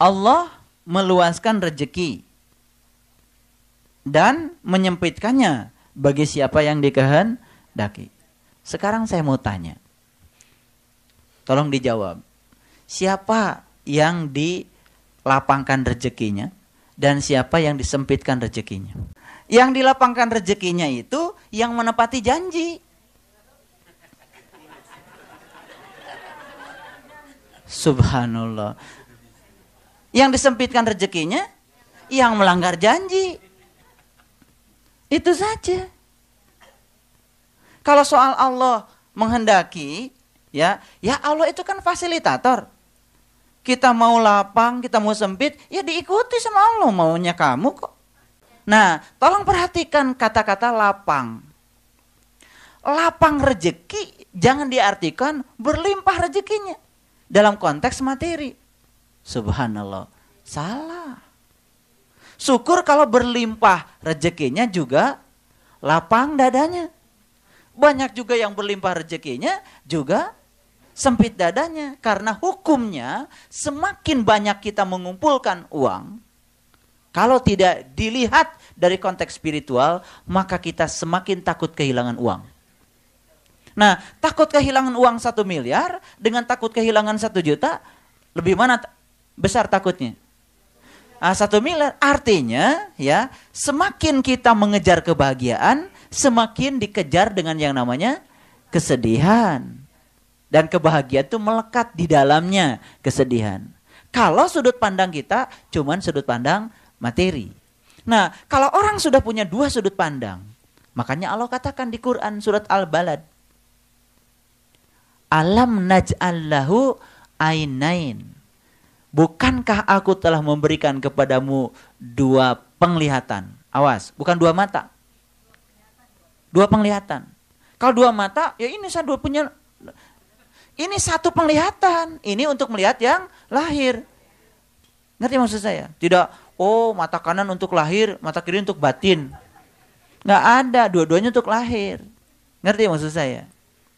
Allah meluaskan rezeki dan menyempitkannya bagi siapa yang dikehendaki. Sekarang saya mau tanya. Tolong dijawab. Siapa yang dilapangkan rezekinya dan siapa yang disempitkan rezekinya? Yang dilapangkan rezekinya itu yang menepati janji. Subhanallah. Yang disempitkan rezekinya yang melanggar janji. Itu saja. Kalau soal Allah menghendaki, ya Allah itu kan fasilitator. Kita mau lapang, kita mau sempit, ya diikuti sama Allah, maunya kamu kok. Nah, tolong perhatikan kata-kata lapang. Lapang rezeki jangan diartikan berlimpah rezekinya dalam konteks materi. Subhanallah, salah. Syukur kalau berlimpah rezekinya juga lapang dadanya. Banyak juga yang berlimpah rezekinya juga sempit dadanya. Karena hukumnya semakin banyak kita mengumpulkan uang, kalau tidak dilihat dari konteks spiritual, maka kita semakin takut kehilangan uang. Nah, takut kehilangan uang 1 miliar dengan takut kehilangan 1 juta, lebih mana besar takutnya? 1 miliar. Artinya, ya, semakin kita mengejar kebahagiaan, semakin dikejar dengan yang namanya kesedihan. Dan kebahagiaan itu melekat di dalamnya kesedihan. Kalau sudut pandang kita cuman sudut pandang materi. Nah, kalau orang sudah punya 2 sudut pandang, makanya Allah katakan di Quran surat Al-Balad, alam naj'allahu ainain. Bukankah aku telah memberikan kepadamu 2 penglihatan? Awas, bukan 2 mata. 2 penglihatan. Kalau 2 mata, ya ini saya punya. Ini 1 penglihatan. Ini untuk melihat yang lahir. Ngerti maksud saya? Tidak, mata kanan untuk lahir, mata kiri untuk batin. Nggak ada, dua-duanya untuk lahir. Ngerti maksud saya?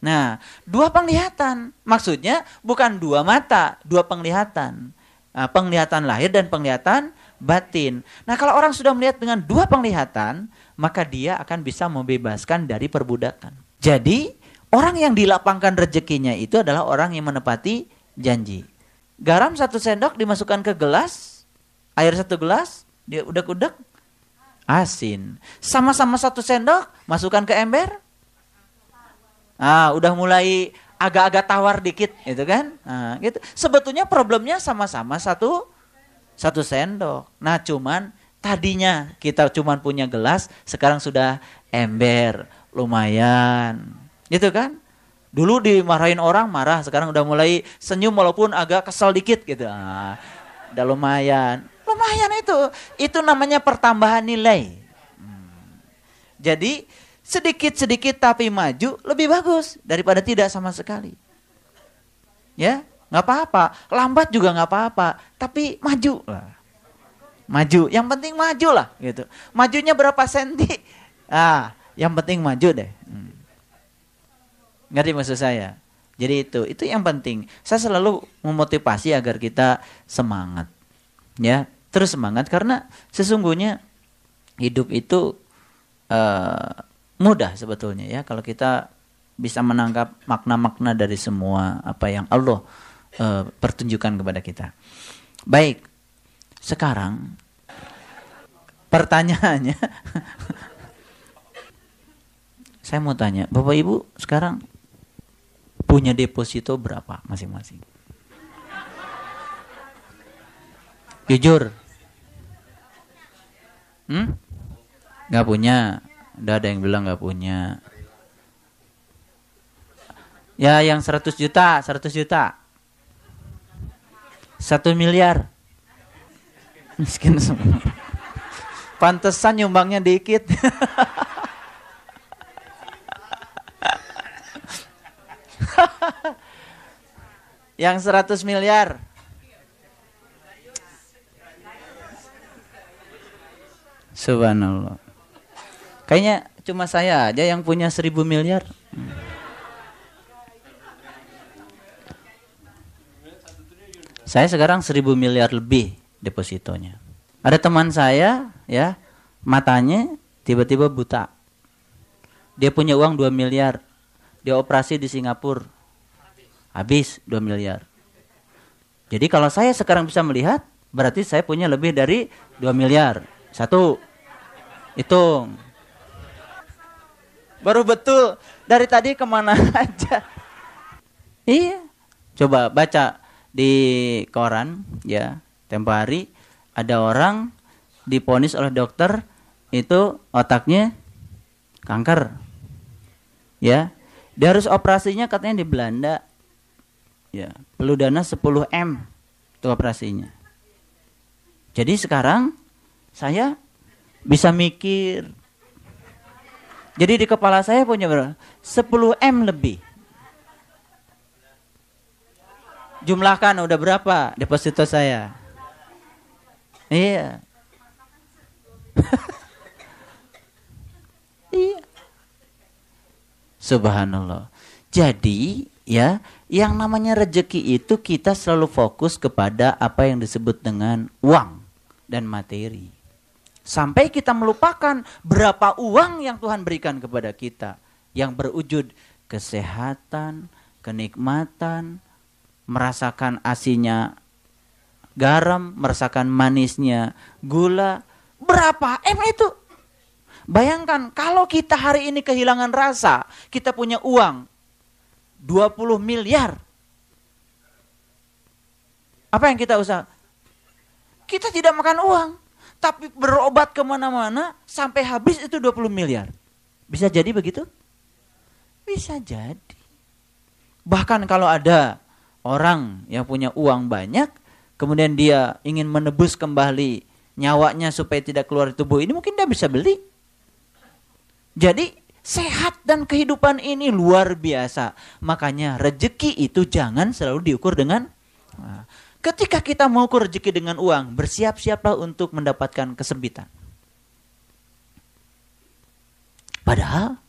Nah, 2 penglihatan. Maksudnya bukan 2 mata, 2 penglihatan. Penglihatan lahir dan penglihatan batin. Nah, kalau orang sudah melihat dengan 2 penglihatan, maka dia akan bisa membebaskan dari perbudakan. Jadi, orang yang dilapangkan rezekinya itu adalah orang yang menepati janji. Garam 1 sendok dimasukkan ke gelas, air 1 gelas, dia udek-udek, asin. Sama-sama 1 sendok, masukkan ke ember, udah mulai agak-agak tawar dikit, gitu kan? Nah, gitu. Sebetulnya problemnya sama-sama satu sendok. Nah, cuman tadinya kita cuman punya gelas, sekarang sudah ember, lumayan, gitu kan? Dulu dimarahin orang marah, sekarang udah mulai senyum walaupun agak kesal dikit, gitu. Udah lumayan itu namanya pertambahan nilai. Jadi sedikit-sedikit tapi maju lebih bagus daripada tidak sama sekali. Ya, nggak apa-apa. Lambat juga nggak apa-apa. Tapi maju lah. Maju. Yang penting maju lah. Gitu. Majunya berapa senti? Yang penting maju deh. Ngerti maksud saya? Jadi itu yang penting. Saya selalu memotivasi agar kita semangat. Ya, terus semangat karena sesungguhnya hidup itu mudah sebetulnya ya kalau kita bisa menangkap makna-makna dari semua apa yang Allah pertunjukkan kepada kita. Baik, sekarang pertanyaannya, saya mau tanya, Bapak Ibu sekarang punya deposito berapa masing-masing? Jujur, nggak punya. Udah ada yang bilang nggak punya. Ya yang 100 juta. 1 miliar. Miskin semua. Pantesan nyumbangnya dikit. Yang 100 miliar. Subhanallah. Kayaknya cuma saya aja yang punya 1000 miliar. Saya sekarang 1.000 miliar lebih depositonya. Ada teman saya, ya, matanya tiba-tiba buta. Dia punya uang 2 miliar. Dia operasi di Singapura. Habis 2 miliar. Jadi kalau saya sekarang bisa melihat, berarti saya punya lebih dari 2 miliar. 1. Hitung. Baru betul. Dari tadi kemana aja. Iya. Coba baca di koran, ya, tempo hari ada orang diponis oleh dokter itu otaknya kanker. Ya. Dia harus operasinya katanya di Belanda. Ya, perlu dana 10 M itu operasinya. Jadi sekarang saya bisa mikir. Jadi di kepala saya punya berapa? 10 M lebih. Jumlahkan udah berapa deposito saya? Iya. Iya. Subhanallah. Jadi, ya, yang namanya rezeki itu kita selalu fokus kepada apa yang disebut dengan uang dan materi. Sampai kita melupakan berapa uang yang Tuhan berikan kepada kita. Yang berwujud kesehatan, kenikmatan, merasakan asinnya garam, merasakan manisnya gula. Berapa M itu? Bayangkan kalau kita hari ini kehilangan rasa, kita punya uang 20 miliar. Apa yang kita usaha? Kita tidak makan uang, tapi berobat kemana-mana sampai habis itu 20 miliar. Bisa jadi begitu? Bisa jadi. Bahkan kalau ada orang yang punya uang banyak, kemudian dia ingin menebus kembali nyawanya supaya tidak keluar dari tubuh ini, mungkin dia bisa beli. Jadi sehat dan kehidupan ini luar biasa. Makanya rezeki itu jangan selalu diukur dengan. Ketika kita mau ukur rezeki dengan uang, bersiap-siaplah untuk mendapatkan kesempitan. Padahal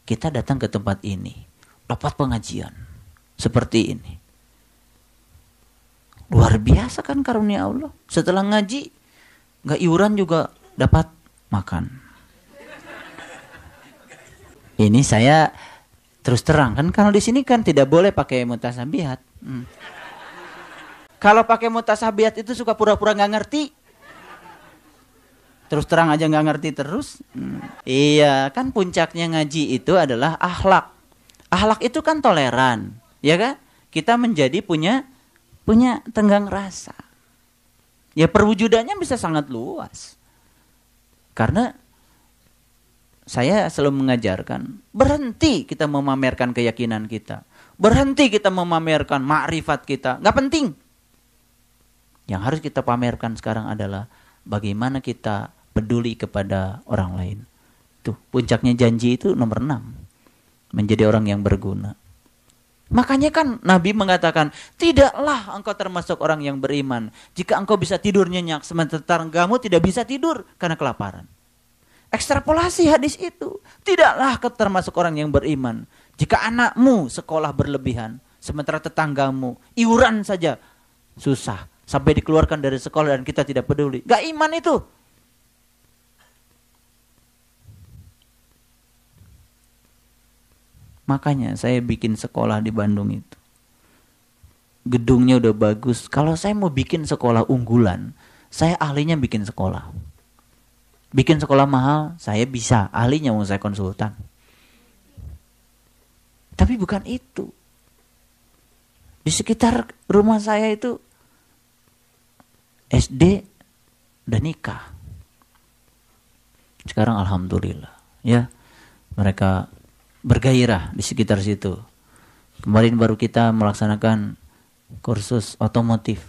kita datang ke tempat ini, dapat pengajian seperti ini. Luar biasa kan karunia Allah. Setelah ngaji, gak iuran juga dapat makan. Ini saya terus terang kan, kalau di sini kan tidak boleh pakai mutasabihat. Kalau pakai mutasabihat itu suka pura-pura nggak ngerti. Terus terang aja nggak ngerti terus. Iya kan, puncaknya ngaji itu adalah akhlak. Akhlak itu kan toleran, ya kan? Kita menjadi punya tenggang rasa. Ya perwujudannya bisa sangat luas. Karena saya selalu mengajarkan, berhenti kita memamerkan keyakinan kita. Berhenti kita memamerkan makrifat kita. Nggak penting. Yang harus kita pamerkan sekarang adalah bagaimana kita peduli kepada orang lain. Tuh, puncaknya janji itu nomor 6. Menjadi orang yang berguna. Makanya kan Nabi mengatakan, tidaklah engkau termasuk orang yang beriman jika engkau bisa tidur nyenyak sementara tetanggamu tidak bisa tidur karena kelaparan. Ekstrapolasi hadis itu. Tidaklah kau termasuk orang yang beriman jika anakmu sekolah berlebihan sementara tetanggamu iuran saja susah sampai dikeluarkan dari sekolah dan kita tidak peduli. Gak iman itu. Makanya saya bikin sekolah di Bandung itu. Gedungnya udah bagus. Kalau saya mau bikin sekolah unggulan, saya ahlinya bikin sekolah. Bikin sekolah mahal, saya bisa. Ahlinya mau saya konsultan. Tapi bukan itu. Di sekitar rumah saya itu SD udah nikah. Sekarang alhamdulillah, ya. Mereka bergairah di sekitar situ. Kemarin baru kita melaksanakan kursus otomotif.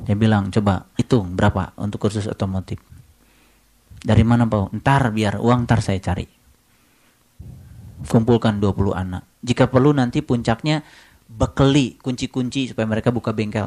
Dia bilang, coba hitung berapa untuk kursus otomotif. Dari mana Pak? Ntar biar uang ntar saya cari. Kumpulkan 20 anak. Jika perlu nanti puncaknya bekeli kunci-kunci supaya mereka buka bengkel.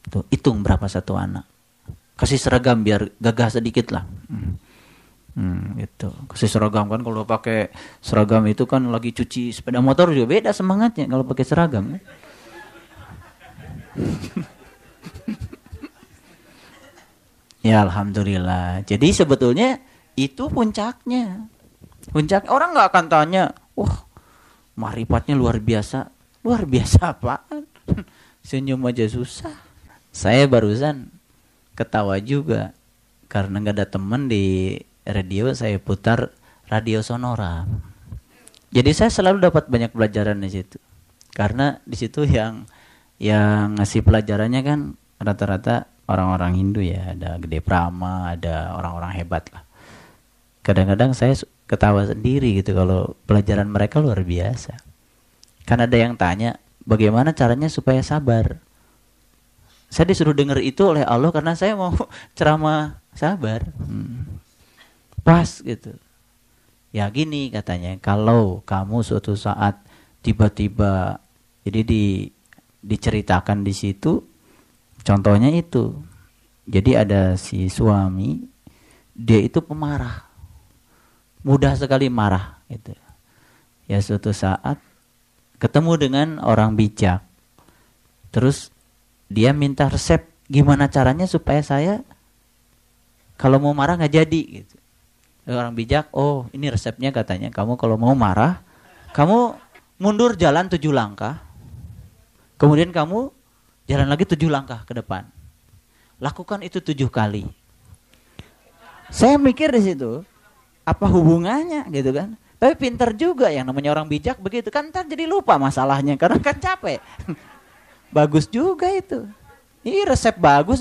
Tuh, hitung berapa satu anak. Kasih seragam biar gagah sedikit lah. Gitu. Kasih seragam kan, kalau pakai seragam itu kan lagi cuci sepeda motor juga beda semangatnya kalau pakai seragam. Ya alhamdulillah. Jadi sebetulnya itu puncaknya. Puncak orang nggak akan tanya, wah marifatnya luar biasa. Luar biasa apaan? Senyum aja susah. Saya barusan ketawa juga karena nggak ada teman di radio, saya putar radio Sonora. Jadi saya selalu dapat banyak pelajaran di situ. Karena di situ yang ngasih pelajarannya kan rata-rata orang-orang Hindu ya, ada Gede Prama, ada orang-orang hebat lah. Kadang-kadang saya ketawa sendiri gitu kalau pelajaran mereka luar biasa. Kan ada yang tanya, bagaimana caranya supaya sabar? Saya disuruh dengar itu oleh Allah karena saya mau ceramah sabar. Pas gitu. Ya gini katanya, kalau kamu suatu saat tiba-tiba, jadi diceritakan di situ, contohnya itu. Jadi ada si suami, dia itu pemarah. Mudah sekali marah gitu. Ya suatu saat ketemu dengan orang bijak. Terus dia minta resep gimana caranya supaya saya kalau mau marah nggak jadi gitu. Orang bijak, oh ini resepnya katanya, kamu kalau mau marah, kamu mundur jalan 7 langkah, kemudian kamu jalan lagi 7 langkah ke depan. Lakukan itu 7 kali. Saya mikir di situ, apa hubungannya gitu kan? Tapi pintar juga yang namanya orang bijak begitu kan, ntar jadi lupa masalahnya karena kan capek. Bagus juga itu. Ini resep bagus.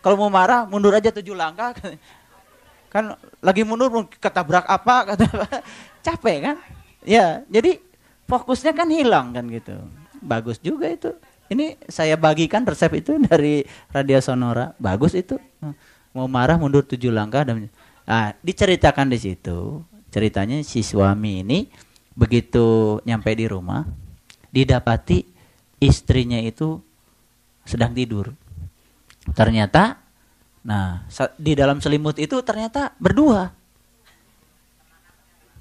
Kalau mau marah mundur aja 7 langkah. Kan lagi mundur ketabrak apa, capek kan? Ya, jadi fokusnya kan hilang kan gitu. Bagus juga itu. Ini saya bagikan resep itu dari radio Sonora. Bagus itu. Mau marah mundur 7 langkah. Nah, diceritakan di situ. Ceritanya si suami ini begitu nyampe di rumah, didapati istrinya itu sedang tidur. Ternyata, nah di dalam selimut itu ternyata berdua.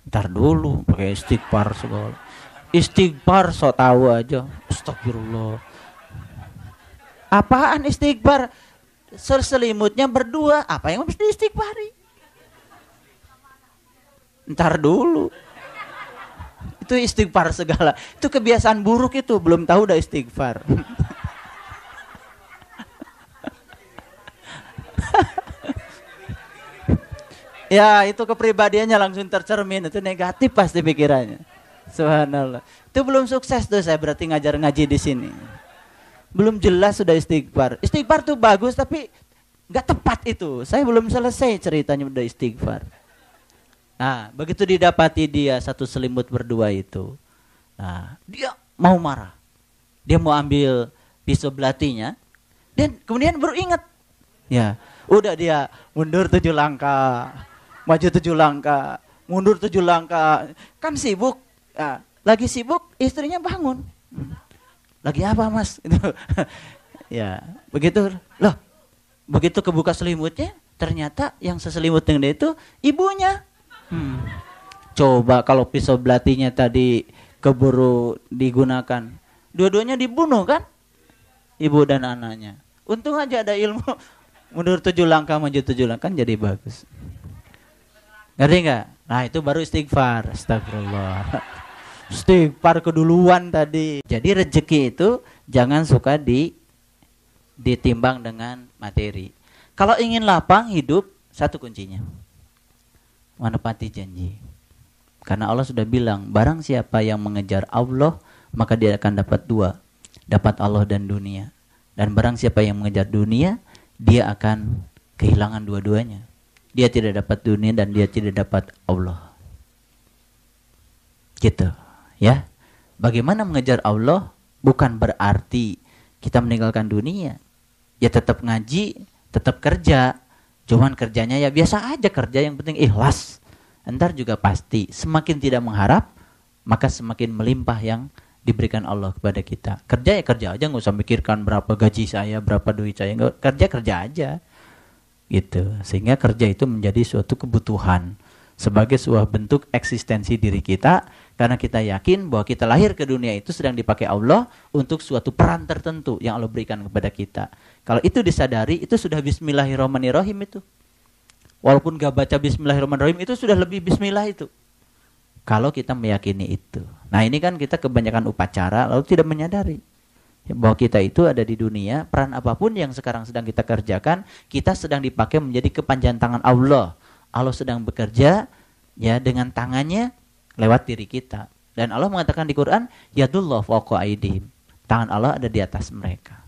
Ntar dulu pakai istighfar segala. Istighfar so tahu aja. Astagfirullah. Apaan istighfar? Selimutnya berdua. Apa yang mesti istighfari? Ntar dulu. Itu istighfar segala. Itu kebiasaan buruk itu. Belum tahu udah istighfar. Ya itu kepribadiannya langsung tercermin. Itu negatif pasti pikirannya. Subhanallah. Itu belum sukses tuh saya berarti ngajar ngaji di sini. Belum jelas sudah istighfar. Istighfar tuh bagus tapi gak tepat itu. Saya belum selesai ceritanya udah istighfar. Nah, begitu didapati dia satu selimut berdua itu. Nah, dia mau marah. Dia mau ambil pisau belatinya. Dan kemudian baru ingat. Ya, udah dia mundur 7 langkah. Maju 7 langkah. Mundur 7 langkah. Kan sibuk. Nah, lagi sibuk, istrinya bangun. Lagi apa mas? Ya, begitu. Loh, begitu kebuka selimutnya. Ternyata yang seselimut dengan dia itu ibunya. Coba kalau pisau belatinya tadi keburu digunakan, dua-duanya dibunuh kan, ibu dan anaknya. Untung aja ada ilmu, mundur 7 langkah maju 7 langkah kan jadi bagus. Ngerti nggak? Nah itu baru istighfar. Astagfirullah. Istighfar keduluan tadi. Jadi rezeki itu jangan suka ditimbang dengan materi. Kalau ingin lapang hidup, satu kuncinya, menepati janji. Karena Allah sudah bilang, barang siapa yang mengejar Allah, maka dia akan dapat 2. Dapat Allah dan dunia. Dan barang siapa yang mengejar dunia, dia akan kehilangan dua-duanya. Dia tidak dapat dunia dan dia tidak dapat Allah. Gitu. Ya. Bagaimana mengejar Allah? Bukan berarti kita meninggalkan dunia. Ya tetap ngaji, tetap kerja. Cuman kerjanya ya biasa aja kerja, yang penting ikhlas. Entar juga pasti semakin tidak mengharap, maka semakin melimpah yang diberikan Allah kepada kita. Kerja ya kerja aja, nggak usah mikirkan berapa gaji saya, berapa duit saya. Kerja aja, gitu. Sehingga kerja itu menjadi suatu kebutuhan, sebagai sebuah bentuk eksistensi diri kita, karena kita yakin bahwa kita lahir ke dunia itu sedang dipakai Allah untuk suatu peran tertentu yang Allah berikan kepada kita. Kalau itu disadari, itu sudah bismillahirrahmanirrahim itu. Walaupun gak baca bismillahirrahmanirrahim, itu sudah lebih bismillah itu. Kalau kita meyakini itu. Nah ini kan kita kebanyakan upacara lalu tidak menyadari bahwa kita itu ada di dunia, peran apapun yang sekarang sedang kita kerjakan, kita sedang dipakai menjadi kepanjangan tangan Allah. Allah sedang bekerja ya dengan tangannya lewat diri kita. Dan Allah mengatakan di Quran, yadullah fawqa aydihim. Tangan Allah ada di atas mereka.